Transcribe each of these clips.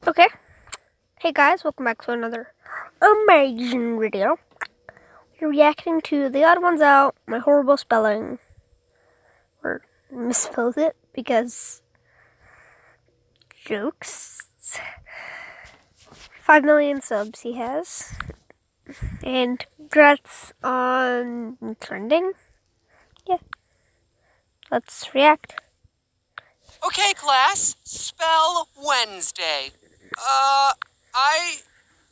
Okay. Hey guys, welcome back to another amazing video. We're reacting to The Odd Ones Out, my horrible spelling. Or misspelled it because jokes. 5 million subs he has. And congrats on trending. Yeah. Let's react. Okay, class, spell Wednesday.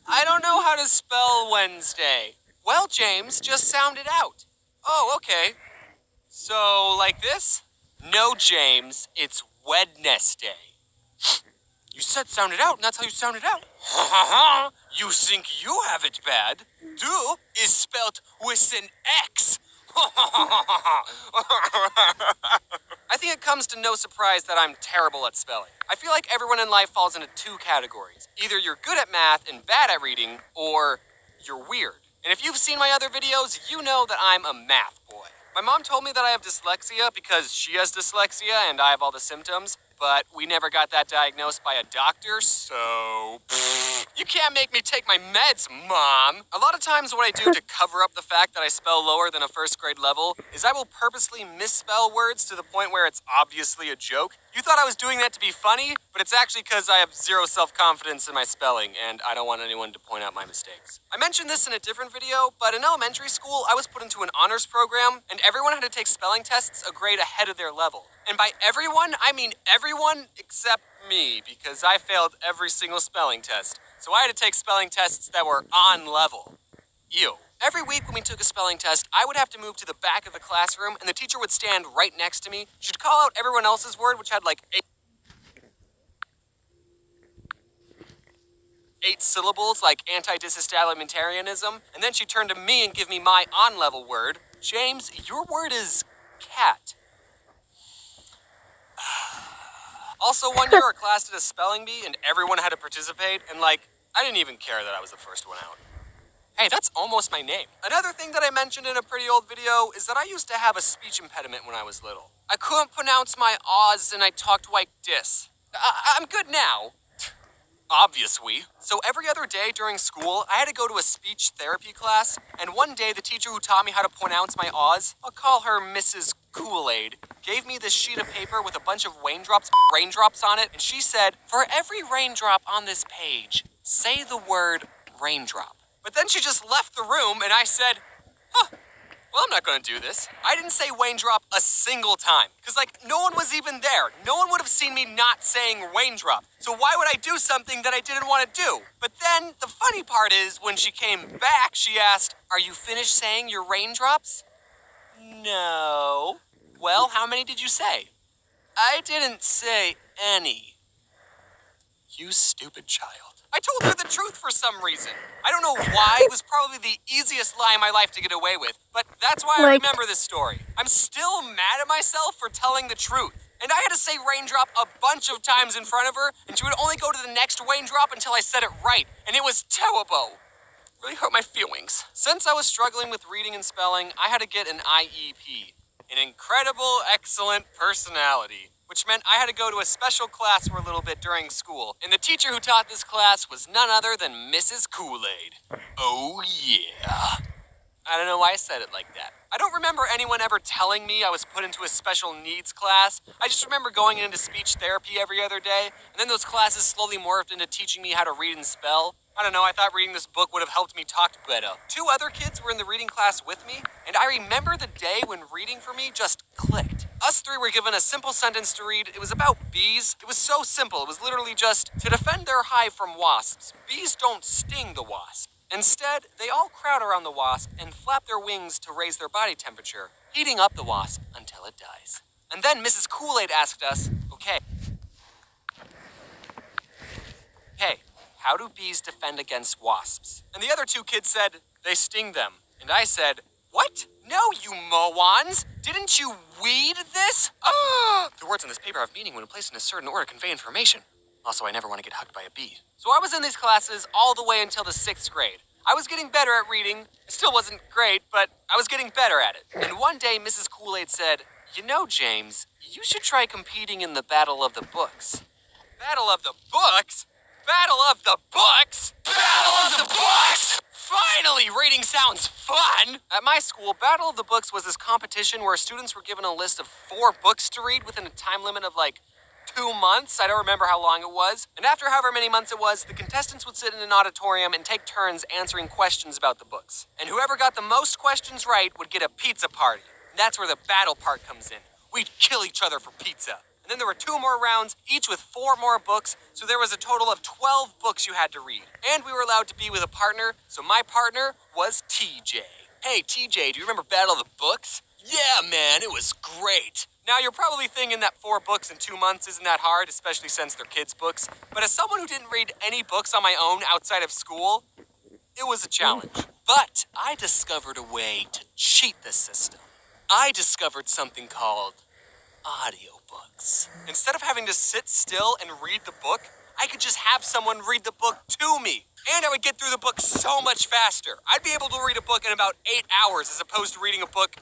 I don't know how to spell Wednesday. Well, James, just sound it out. Oh, okay. So, like this? No, James, it's Wednesday. You said sound it out, and that's how you sound it out. You think you have it bad? Do is spelt with an X. I think it comes to no surprise that I'm terrible at spelling. I feel like everyone in life falls into two categories. Either you're good at math and bad at reading, or you're weird. And if you've seen my other videos, you know that I'm a math boy. My mom told me that I have dyslexia because she has dyslexia and I have all the symptoms, but we never got that diagnosed by a doctor, so... You can't make me take my meds, Mom. A lot of times what I do to cover up the fact that I spell lower than a first grade level is I will purposely misspell words to the point where it's obviously a joke. You thought I was doing that to be funny, but it's actually because I have zero self-confidence in my spelling, and I don't want anyone to point out my mistakes. I mentioned this in a different video, but in elementary school, I was put into an honors program, and everyone had to take spelling tests a grade ahead of their level. And by everyone, I mean everyone except me, because I failed every single spelling test. So I had to take spelling tests that were on level. Ew. Every week when we took a spelling test, I would have to move to the back of the classroom, and the teacher would stand right next to me. She'd call out everyone else's word, which had like eight syllables, like anti-disestablimentarianism, and then she'd turn to me and give me my on-level word. James, your word is cat. Also, one year our class did a spelling bee, and everyone had to participate, and I didn't even care that I was the first one out. Hey, that's almost my name. Another thing that I mentioned in a pretty old video is that I used to have a speech impediment when I was little. I couldn't pronounce my ahs and I talked like this. I'm good now. Obviously. So every other day during school, I had to go to a speech therapy class, and one day the teacher who taught me how to pronounce my ahs, I'll call her Mrs. Kool-Aid, gave me this sheet of paper with a bunch of raindrops on it, and she said, for every raindrop on this page, say the word raindrop. But then she just left the room, and I said, well, I'm not gonna do this. I didn't say raindrop a single time, because no one was even there. No one would have seen me not saying raindrop. So why would I do something that I didn't want to do? But then, the funny part is, when she came back, she asked, are you finished saying your raindrops? No. Well, how many did you say? I didn't say any. You stupid child. I told her the truth for some reason. I don't know why. It was probably the easiest lie in my life to get away with, but that's why I remember this story. I'm still mad at myself for telling the truth. And I had to say raindrop a bunch of times in front of her, and she would only go to the next raindrop until I said it right, and it was terrible. Really hurt my feelings. Since I was struggling with reading and spelling, I had to get an IEP, an incredible, excellent personality, which meant I had to go to a special class for a little bit during school. And the teacher who taught this class was none other than Mrs. Kool-Aid. Oh yeah. I don't know why I said it like that. I don't remember anyone ever telling me I was put into a special needs class. I just remember going into speech therapy every other day, and then those classes slowly morphed into teaching me how to read and spell. I don't know, I thought reading this book would have helped me talk better. 2 other kids were in the reading class with me, and I remember the day when reading for me just clicked. Us 3 were given a simple sentence to read. It was about bees. It was so simple. It was literally just, to defend their hive from wasps, bees don't sting the wasp. Instead, they all crowd around the wasp and flap their wings to raise their body temperature, heating up the wasp until it dies. And then Mrs. Kool-Aid asked us, okay, how do bees defend against wasps? And the other 2 kids said, they sting them. And I said, what? No, you morons! Didn't you read this? The words on this paper have meaning when placed in a certain order convey information. Also, I never want to get hugged by a bee. So I was in these classes all the way until the 6th grade. I was getting better at reading. It still wasn't great, but I was getting better at it. And one day, Mrs. Kool-Aid said, you know, James, you should try competing in the Battle of the Books. Battle of the Books? Battle of the Books? Battle of the Books! Finally, reading sounds fun! At my school, Battle of the Books was this competition where students were given a list of 4 books to read within a time limit of like 2 months. I don't remember how long it was. And after however many months it was, the contestants would sit in an auditorium and take turns answering questions about the books. And whoever got the most questions right would get a pizza party. And that's where the battle part comes in. We'd kill each other for pizza. And then there were 2 more rounds, each with 4 more books, so there was a total of 12 books you had to read. And we were allowed to be with a partner, so my partner was TJ. Hey, TJ, do you remember Battle of the Books? Yeah, man, it was great. Now, you're probably thinking that 4 books in 2 months isn't that hard, especially since they're kids' books. But as someone who didn't read any books on my own outside of school, it was a challenge. But I discovered a way to cheat the system. I discovered something called audiobooks. Instead of having to sit still and read the book, I could just have someone read the book to me. And I would get through the book so much faster. I'd be able to read a book in about 8 hours as opposed to reading a book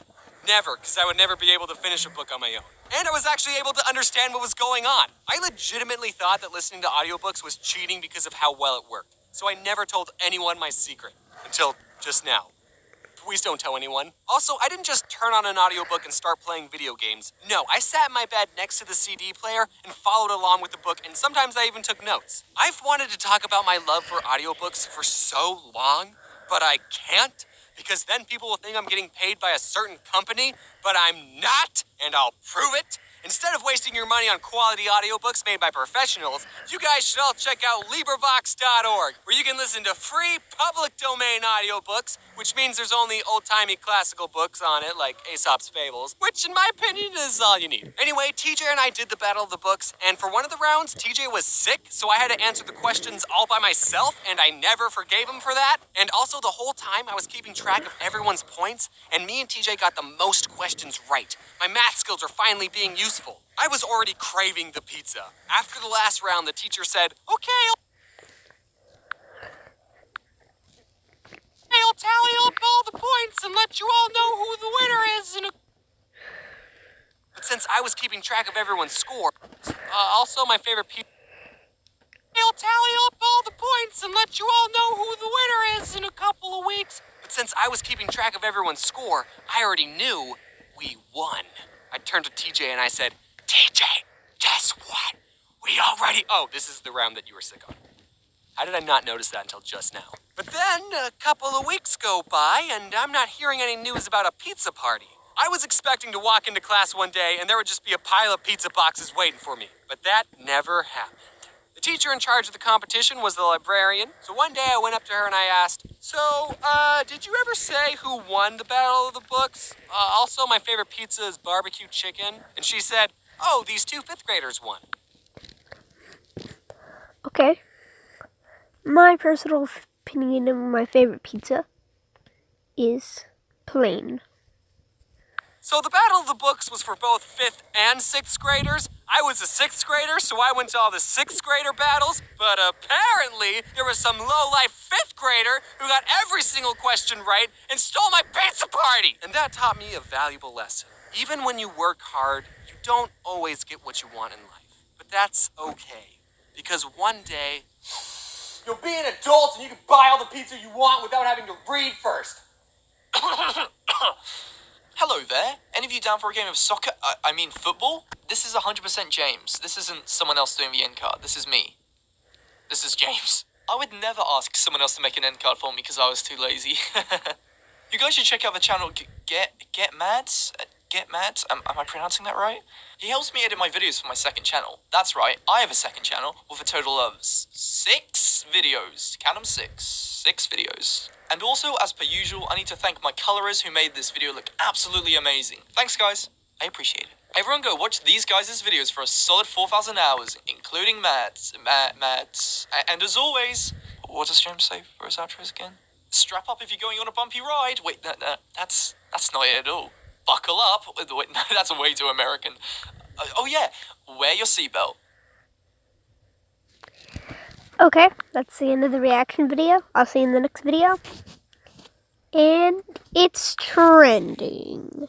never, because I would never be able to finish a book on my own. And I was actually able to understand what was going on. I legitimately thought that listening to audiobooks was cheating because of how well it worked. So I never told anyone my secret until just now. Please don't tell anyone. Also, I didn't just turn on an audiobook and start playing video games. No, I sat in my bed next to the CD player and followed along with the book, and sometimes I even took notes. I've wanted to talk about my love for audiobooks for so long, but I can't, because then people will think I'm getting paid by a certain company, but I'm not, and I'll prove it. Instead of wasting your money on quality audiobooks made by professionals, you guys should all check out LibriVox.org, where you can listen to free public domain audiobooks, which means there's only old-timey classical books on it, like Aesop's Fables, which in my opinion is all you need. Anyway, TJ and I did the Battle of the Books, and for one of the rounds, TJ was sick, so I had to answer the questions all by myself, and I never forgave him for that. And also, the whole time, I was keeping track of everyone's points, and me and TJ got the most questions right. My math skills are finally being useful. I was already craving the pizza. After the last round, the teacher said, "Okay, I'll tally up all the points and let you all know who the winner is in a..." But since I was keeping track of everyone's score, also my favorite pizza... "I'll tally up all the points and let you all know who the winner is in a couple of weeks." But since I was keeping track of everyone's score, I already knew we won. I turned to TJ and I said, "TJ, guess what? We already..." Oh, this is the round that you were sick on. How did I not notice that until just now? But then a couple of weeks go by and I'm not hearing any news about a pizza party. I was expecting to walk into class one day and there would just be a pile of pizza boxes waiting for me. But that never happened. The teacher in charge of the competition was the librarian. So one day I went up to her and I asked, "So, did you ever say who won the Battle of the Books? Also, my favorite pizza is barbecue chicken." And she said, "Oh, these 2 5th graders won." Okay. My personal opinion of my favorite pizza is plain. So the Battle of the Books was for both 5th and 6th graders. I was a 6th grader, so I went to all the 6th grader battles. But apparently, there was some low-life 5th grader who got every single question right and stole my pizza party. And that taught me a valuable lesson. Even when you work hard, you don't always get what you want in life. But that's okay, because one day, you'll be an adult and you can buy all the pizza you want without having to read first. Hello there. Any of you down for a game of soccer? I mean football? This is 100% James. This isn't someone else doing the end card. This is me. This is James. I would never ask someone else to make an end card for me because I was too lazy. You guys should check out the channel Get Mads? Get Mads? Am I pronouncing that right? He helps me edit my videos for my second channel. That's right, I have a second channel with a total of 6 videos. Count them 6. 6 videos. And also, as per usual, I need to thank my colorers who made this video look absolutely amazing. Thanks, guys. I appreciate it. Everyone go watch these guys' videos for a solid 4,000 hours, including Mads. And as always, what does James say for his outros again? Strap up if you're going on a bumpy ride. Wait, no, that's not it at all. Buckle up. Wait, no, that's way too American. Oh yeah, wear your seatbelt. Okay, that's the end of the reaction video. I'll see you in the next video. And it's trending.